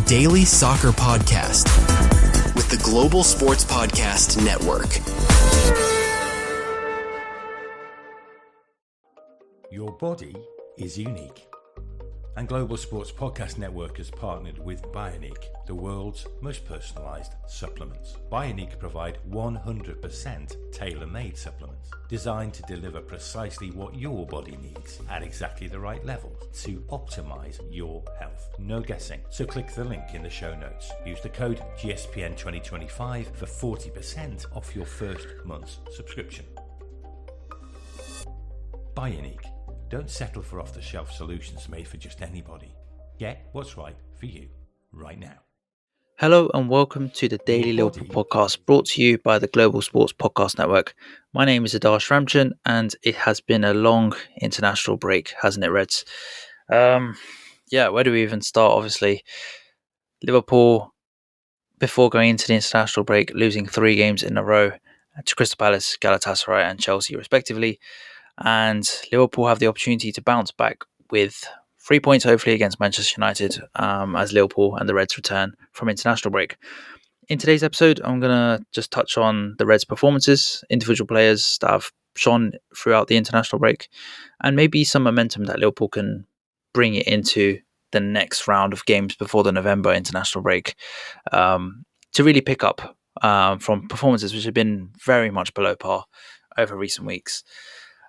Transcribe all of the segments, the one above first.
daily soccer podcast with the Global Sports Podcast Network. Your body is unique. And Global Sports Podcast Network has partnered with Bioniq, the world's most personalised supplements. Bioniq provide 100% tailor-made supplements designed to deliver precisely what your body needs at exactly the right levels to optimise your health. No guessing. So click the link in the show notes. Use the code GSPN2025 for 40% off your first month's subscription. Bioniq. Don't settle for off-the-shelf solutions made for just anybody. Get what's right for you right now. Hello and welcome to the Daily Liverpool podcast brought to you by the Global Sports Podcast Network. My name is Adarsh Ramchurn and it has been a long international break, hasn't it, Reds? Where do we even start? Obviously, Liverpool, before going into the international break, losing 3 games in a row to Crystal Palace, Galatasaray and Chelsea respectively. And Liverpool have the opportunity to bounce back with 3 points, hopefully, against Manchester United as Liverpool and the Reds return from international break. In today's episode, I'm going to just touch on the Reds' performances, individual players that have shone throughout the international break, and maybe some momentum that Liverpool can bring it into the next round of games before the November international break to really pick up from performances which have been very much below par over recent weeks.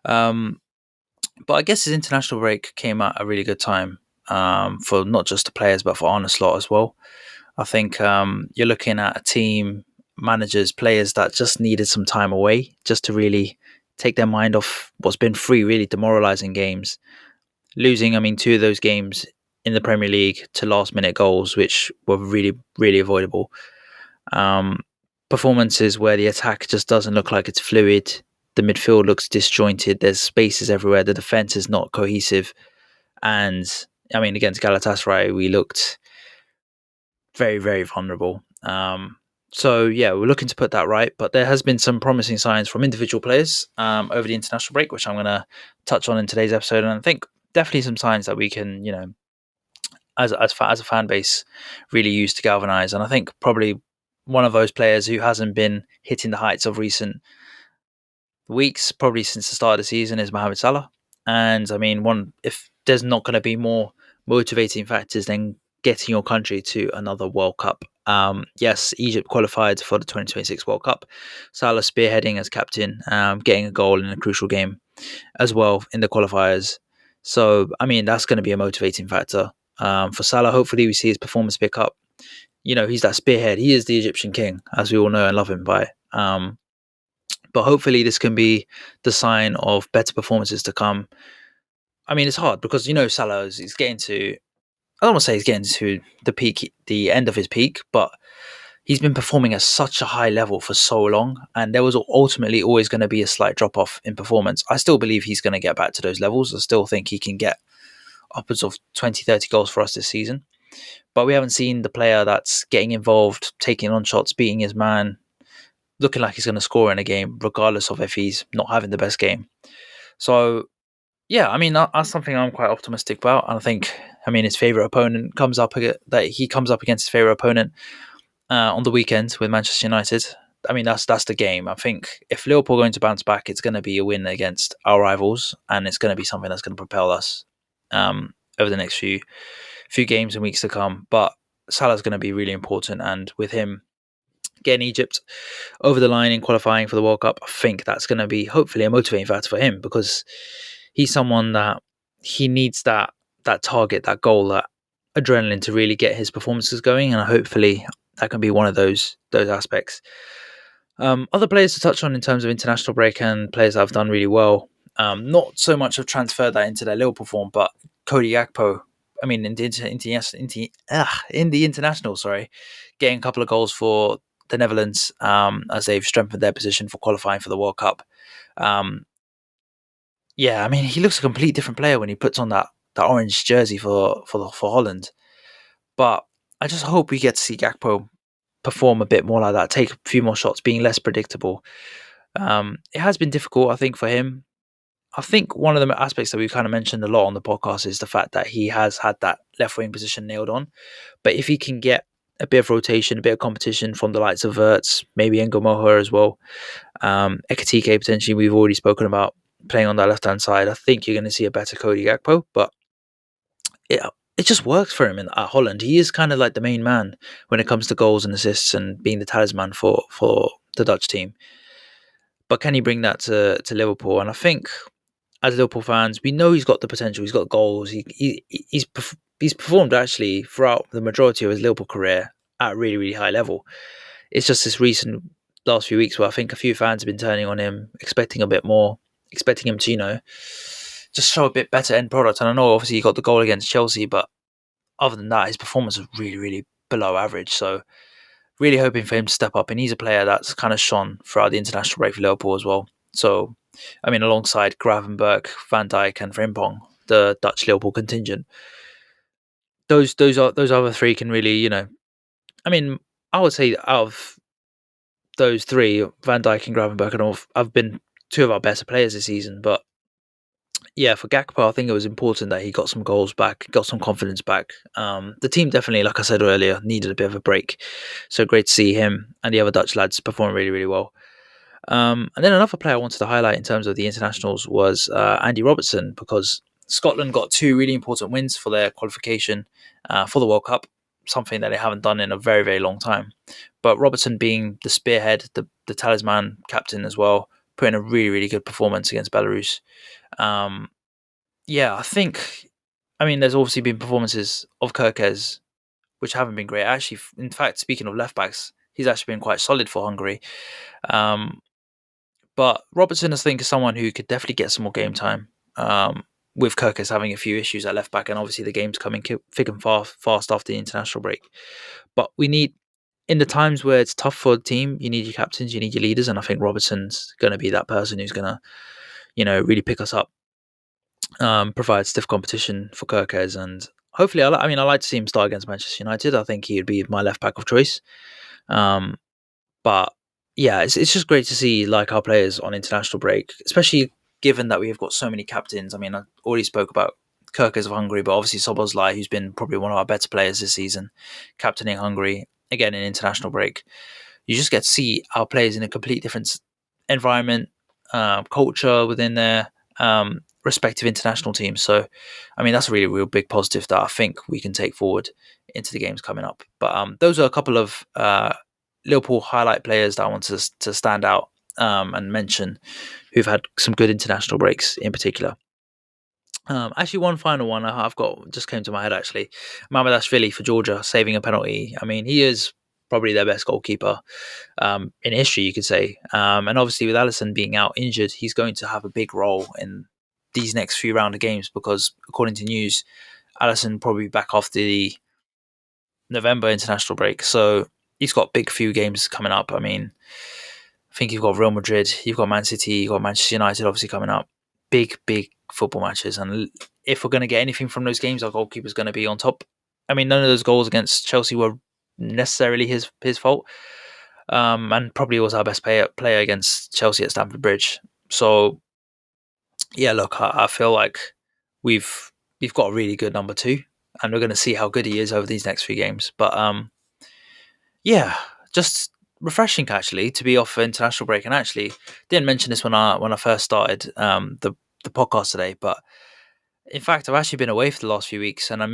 But I guess his international break came at a really good time for not just the players, but for Arne Slot as well. I think you're looking at a team, managers, players that just needed some time away just to really take their mind off what's been 3 really demoralising games. Losing, 2 of those games in the Premier League to last-minute goals, which were really, really avoidable. Performances where the attack just doesn't look like it's fluid. The midfield looks disjointed. There's spaces everywhere. The defence is not cohesive. And, against Galatasaray, we looked very, very vulnerable. We're looking to put that right. But there has been some promising signs from individual players over the international break, which I'm going to touch on in today's episode. And I think definitely some signs that we can, as a fan base, really use to galvanise. And I think probably one of those players who hasn't been hitting the heights of recent weeks, probably since the start of the season, is Mohamed Salah. And if there's not going to be more motivating factors than getting your country to another World Cup. Yes, Egypt qualified for the 2026 World Cup. Salah spearheading as captain, getting a goal in a crucial game as well in the qualifiers. So, that's going to be a motivating factor for Salah. Hopefully we see his performance pick up. He's that spearhead. He is the Egyptian king, as we all know and love him by. But hopefully this can be the sign of better performances to come. It's hard because, Salah is getting to, I don't want to say he's getting to the peak, the end of his peak, but he's been performing at such a high level for so long. And there was ultimately always going to be a slight drop off in performance. I still believe he's going to get back to those levels. I still think he can get upwards of 20, 30 goals for us this season. But we haven't seen the player that's getting involved, taking on shots, beating his man, looking like he's going to score in a game, regardless of if he's not having the best game. So, that's something I'm quite optimistic about. And I think, his favourite opponent comes up against his favourite opponent on the weekend with Manchester United. That's the game. I think if Liverpool are going to bounce back, it's going to be a win against our rivals, and it's going to be something that's going to propel us over the next few games and weeks to come. But Salah's going to be really important, and with him getting Egypt over the line in qualifying for the World Cup, I think that's going to be hopefully a motivating factor for him, because he's someone that he needs that target, that goal, that adrenaline to really get his performances going, and hopefully that can be one of those aspects. Other players to touch on in terms of international break and players that have done really well, not so much have transferred that into their Liverpool form, but Cody Gakpo, in the international, getting a couple of goals for the Netherlands as they've strengthened their position for qualifying for the World Cup. He looks a complete different player when he puts on that orange jersey for Holland. But I just hope we get to see Gakpo perform a bit more like that, take a few more shots, being less predictable. It has been difficult, I think, for him. I think one of the aspects that we've kind of mentioned a lot on the podcast is the fact that he has had that left wing position nailed on. But if he can get a bit of rotation, a bit of competition from the likes of Verts, maybe Engel Moher as well, Ekatike potentially, we've already spoken about playing on that left hand side, I think you're going to see a better Cody Gakpo. But it just works for him at Holland. He is kind of like the main man when it comes to goals and assists and being the talisman for the Dutch team. But can he bring that to Liverpool? And I think as Liverpool fans, we know he's got the potential. He's got goals. He's performed actually throughout the majority of his Liverpool career at a really, really high level. It's just this recent last few weeks where I think a few fans have been turning on him, expecting a bit more, expecting him to, just show a bit better end product. And I know obviously he got the goal against Chelsea, but other than that, his performance was really, really below average. So really hoping for him to step up. And he's a player that's kind of shone throughout the international break for Liverpool as well. So, I mean, alongside Gravenberch, Van Dijk, and Frimpong, the Dutch Liverpool contingent, those other three can really, I mean, I would say out of those three, Van Dijk and Gravenberch and all, have been two of our better players this season. But yeah, for Gakpo, I think it was important that he got some goals back, got some confidence back. The team definitely, like I said earlier, needed a bit of a break. So great to see him and the other Dutch lads perform really, really well. And then another player I wanted to highlight in terms of the internationals was Andy Robertson, because Scotland got two really important wins for their qualification for the World Cup, something that they haven't done in a very, very long time. But Robertson being the spearhead, the talisman captain as well, put in a really, really good performance against Belarus. I think, there's obviously been performances of Kirkez which haven't been great. Actually, in fact, speaking of left backs, he's actually been quite solid for Hungary. But Robertson, I think, is someone who could definitely get some more game time. With Kirkez having a few issues at left back, and obviously the game's coming thick and fast after the international break. But we need, in the times where it's tough for the team, you need your captains, you need your leaders, and I think Robertson's going to be that person who's going to, really pick us up, provide stiff competition for Kirkez, and hopefully, I like to see him start against Manchester United. I think he would be my left back of choice. But yeah, it's just great to see like our players on international break, especially given that we have got so many captains. I mean, I already spoke about Kirkez of Hungary, but obviously Szoboszlai, who's been probably one of our better players this season, captaining Hungary again in international break. You just get to see our players in a complete different environment, culture within their respective international teams. So, I mean, that's a really, real big positive that I think we can take forward into the games coming up. But those are a couple of Liverpool highlight players that I want to stand out and mention who've had some good international breaks in particular. Actually, one final one I've got just came to my head actually. Mamardashvili for Georgia saving a penalty. I mean, he is probably their best goalkeeper in history, you could say. And obviously, with Alisson being out injured, he's going to have a big role in these next few round of games because, according to news, Alisson probably back after the November international break. So he's got big few games coming up. I mean, I think you've got Real Madrid, you've got Man City, you've got Manchester United obviously coming up. Big, big football matches. And if we're going to get anything from those games, our goalkeeper's going to be on top. I mean, none of those goals against Chelsea were necessarily his fault. And probably was our best player against Chelsea at Stamford Bridge. So, yeah, look, I feel like we've got a really good number two, and we're going to see how good he is over these next few games. But yeah, just refreshing actually to be off international break. And actually, didn't mention this when I first started the podcast today, but in fact, I've actually been away for the last few weeks, and I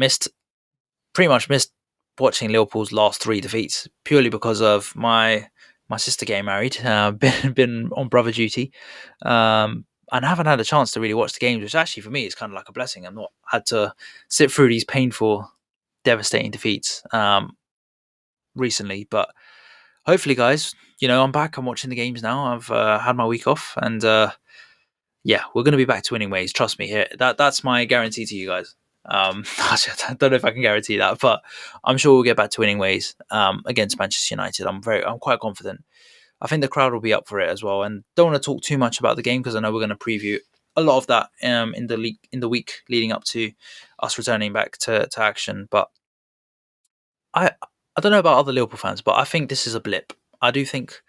pretty much missed watching Liverpool's last three defeats purely because of my sister getting married. Been on brother duty, and haven't had a chance to really watch the games, which actually for me is kind of like a blessing. I've not had to sit through these painful, devastating defeats recently, but hopefully, guys, I'm back. I'm watching the games now. I've had my week off, and yeah, we're going to be back to winning ways. Trust me. Here, that's my guarantee to you guys. Actually, I don't know if I can guarantee that, but I'm sure we'll get back to winning ways against Manchester United. I'm quite confident. I think the crowd will be up for it as well. And don't want to talk too much about the game because I know we're going to preview a lot of that in the week leading up to us returning back to action. But I don't know about other Liverpool fans, but I think this is a blip. I do think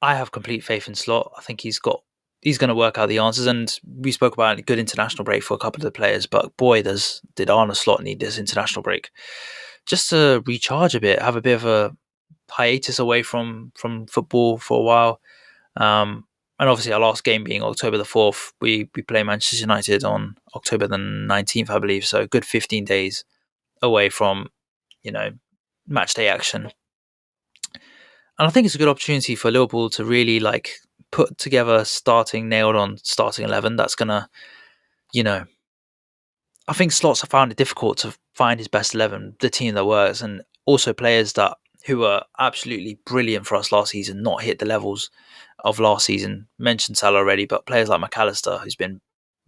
I have complete faith in Slot. I think he's got he's going to work out the answers. And we spoke about a good international break for a couple of the players, but boy, did Arne Slot need this international break just to recharge a bit, have a bit of a hiatus away from football for a while. And obviously, our last game being October the 4th, we play Manchester United on October the 19th, I believe. So a good 15 days away from, match day action. And I think it's a good opportunity for Liverpool to really put together nailed on starting 11. That's going to, I think Slots have found it difficult to find his best 11, the team that works, and also players who were absolutely brilliant for us last season, not hit the levels of last season. Mentioned Salah already, but players like McAllister, who's been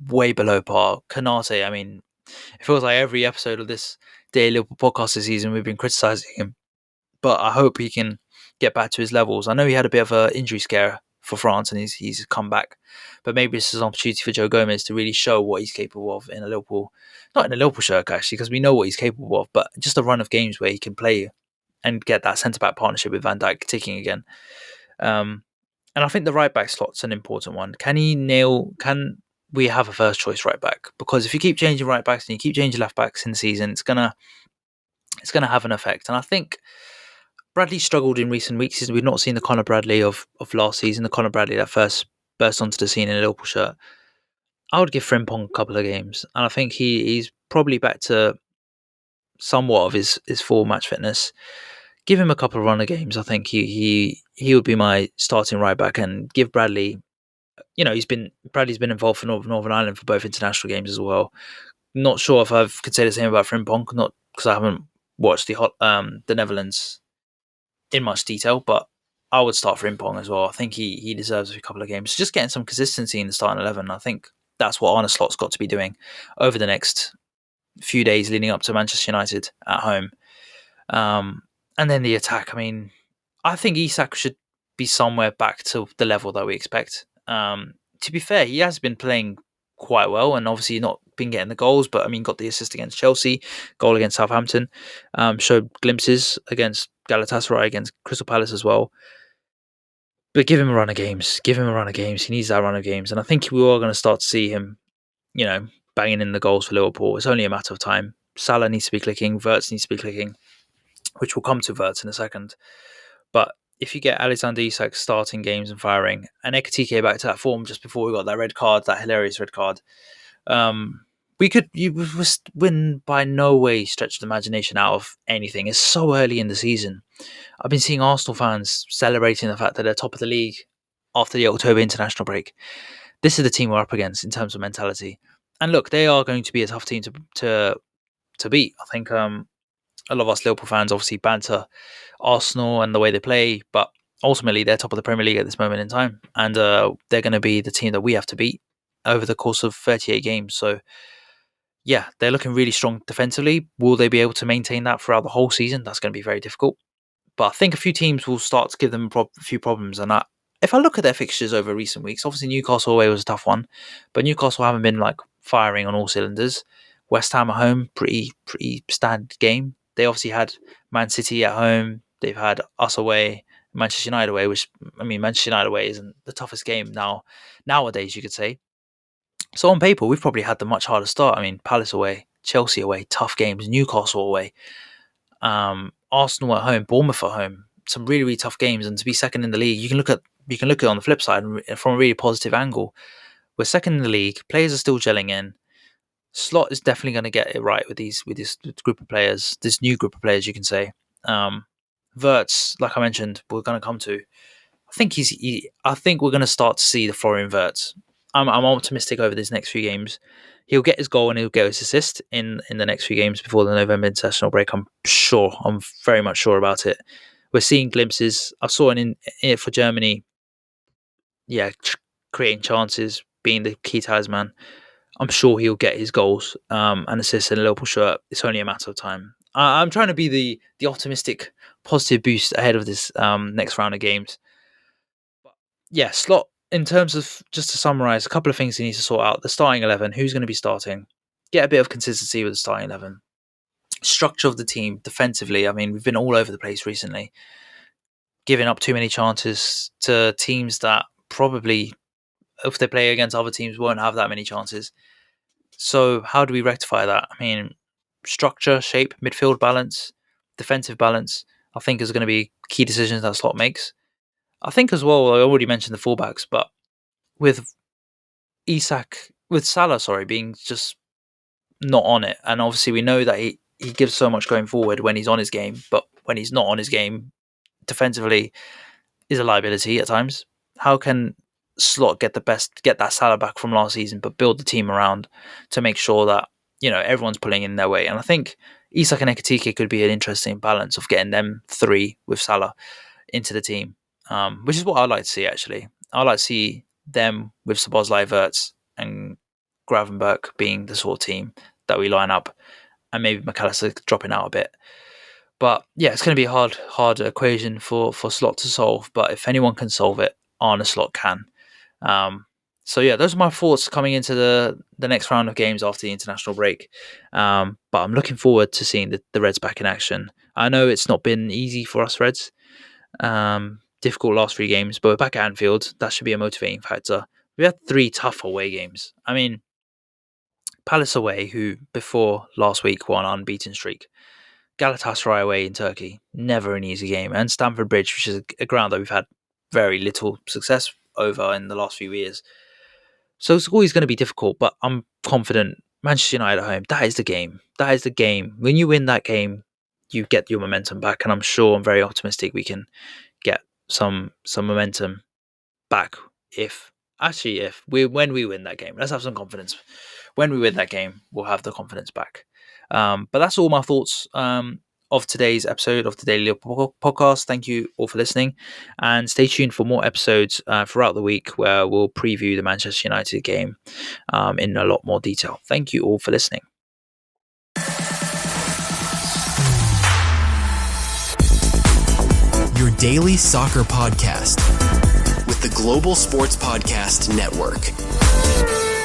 way below par. Kanate, I mean, it feels like every episode of this Daily Liverpool podcast this season, we've been criticising him. But I hope he can get back to his levels. I know he had a bit of an injury scare for France and he's come back. But maybe this is an opportunity for Joe Gomez to really show what he's capable of in a Liverpool, not in a Liverpool shirt actually, because we know what he's capable of, but just a run of games where he can play and get that centre-back partnership with Van Dijk ticking again. And I think the right-back slot's an important one. Can we have a first-choice right-back? Because if you keep changing right-backs and you keep changing left-backs in the season, it's gonna have an effect. And I think Bradley struggled in recent weeks. We've not seen the Conor Bradley of last season, the Conor Bradley that first burst onto the scene in a Liverpool shirt. I would give Frimpong a couple of games, and I think he's probably back to somewhat of his full match fitness. Give him a couple of runner games. I think he would be my starting right back, and give Bradley. Bradley's been involved for Northern Ireland for both international games as well. Not sure if I could say the same about Frimpong, not because I haven't watched the Netherlands in much detail, but I would start Frimpong as well. I think he deserves a couple of games. Just getting some consistency in the starting 11. I think that's what Arne Slot's got to be doing over the next few days leading up to Manchester United at home. And then the attack. I mean, I think Isak should be somewhere back to the level that we expect. To be fair, he has been playing quite well and obviously not been getting the goals, but I mean, got the assist against Chelsea, goal against Southampton, showed glimpses against Galatasaray, against Crystal Palace as well. But give him a run of games. He needs that run of games. And I think we are going to start to see him, banging in the goals for Liverpool. It's only a matter of time. Salah needs to be clicking. Wirtz needs to be clicking, which we'll come to Wirtz in a second. But if you get Alexander Isak starting games and firing, and Ekitike back to that form just before we got that red card, that hilarious red card, we could win by no way stretch the imagination out of anything. It's so early in the season. I've been seeing Arsenal fans celebrating the fact that they're top of the league after the October international break. This is the team we're up against in terms of mentality. And look, they are going to be a tough team to beat. I think a lot of us Liverpool fans obviously banter Arsenal and the way they play, but ultimately they're top of the Premier League at this moment in time, and they're going to be the team that we have to beat over the course of 38 games. So yeah, they're looking really strong defensively. Will they be able to maintain that throughout the whole season? That's going to be very difficult. But I think a few teams will start to give them a few problems. And if I look at their fixtures over recent weeks, obviously Newcastle away was a tough one, but Newcastle haven't been firing on all cylinders. West Ham at home, pretty standard game. They obviously had Man City at home. They've had us away, Manchester United away, which, I mean, Manchester United away isn't the toughest game nowadays, you could say. So on paper, we've probably had the much harder start. I mean, Palace away, Chelsea away, tough games, Newcastle away, Arsenal at home, Bournemouth at home, some really, really tough games. And to be second in the league, you can look at it on the flip side from a really positive angle. We're second in the league, players are still gelling in. Slot is definitely going to get it right with this group of players, this new group of players, you can say. Wirtz, like I mentioned, we're going to come to. I think we're going to start to see the Florian Wirtz. I'm optimistic over these next few games. He'll get his goal and he'll get his assist in the next few games before the November international break. I'm very much sure about it. We're seeing glimpses. I saw it for Germany. Yeah, creating chances, being the key talisman. I'm sure he'll get his goals and assists in a Liverpool shirt. It's only a matter of time. I'm trying to be the optimistic, positive boost ahead of this next round of games. But yeah, Slot, in terms of, just to summarise, a couple of things he needs to sort out. The starting 11, who's going to be starting? Get a bit of consistency with the starting 11. Structure of the team defensively. I mean, we've been all over the place recently, giving up too many chances to teams that probably if they play against other teams, won't have that many chances. So how do we rectify that? I mean, structure, shape, midfield balance, defensive balance, I think is going to be key decisions that Slot makes. I think as well, I already mentioned the fullbacks, but with Salah, being just not on it. And obviously we know that he gives so much going forward when he's on his game, but when he's not on his game, defensively is a liability at times. How can Slot get that Salah back from last season, but build the team around to make sure that, everyone's pulling in their way? And I think Isak and Ekitike could be an interesting balance of getting them three with Salah into the team, which is what I'd like to see, actually. I'd like to see them with Szoboszlai, Wirtz and Gravenberch being the sort of team that we line up, and maybe McAllister dropping out a bit. But yeah, it's going to be a hard equation for Slot to solve. But if anyone can solve it, Arne Slot can. So yeah, those are my thoughts coming into the next round of games after the international break. But I'm looking forward to seeing the Reds back in action. I know it's not been easy for us Reds. Difficult last 3 games, but we're back at Anfield. That should be a motivating factor. We had 3 tough away games. I mean, Palace away, who before last week won an unbeaten streak. Galatasaray away in Turkey, never an easy game. And Stamford Bridge, which is a ground that we've had very little success over in the last few years. So it's always going to be difficult, but I'm confident. Manchester United at home, that is the game. That is the game. When you win that game, you get your momentum back. And I'm very optimistic we can get some momentum back when we win that game. Let's have some confidence. When we win that game, we'll have the confidence back. But that's all my thoughts of today's episode of the Daily Liverpool podcast. Thank you all for listening, and stay tuned for more episodes throughout the week where we'll preview the Manchester United game in a lot more detail. Thank you all for listening. Your daily soccer podcast with the Global Sports Podcast Network.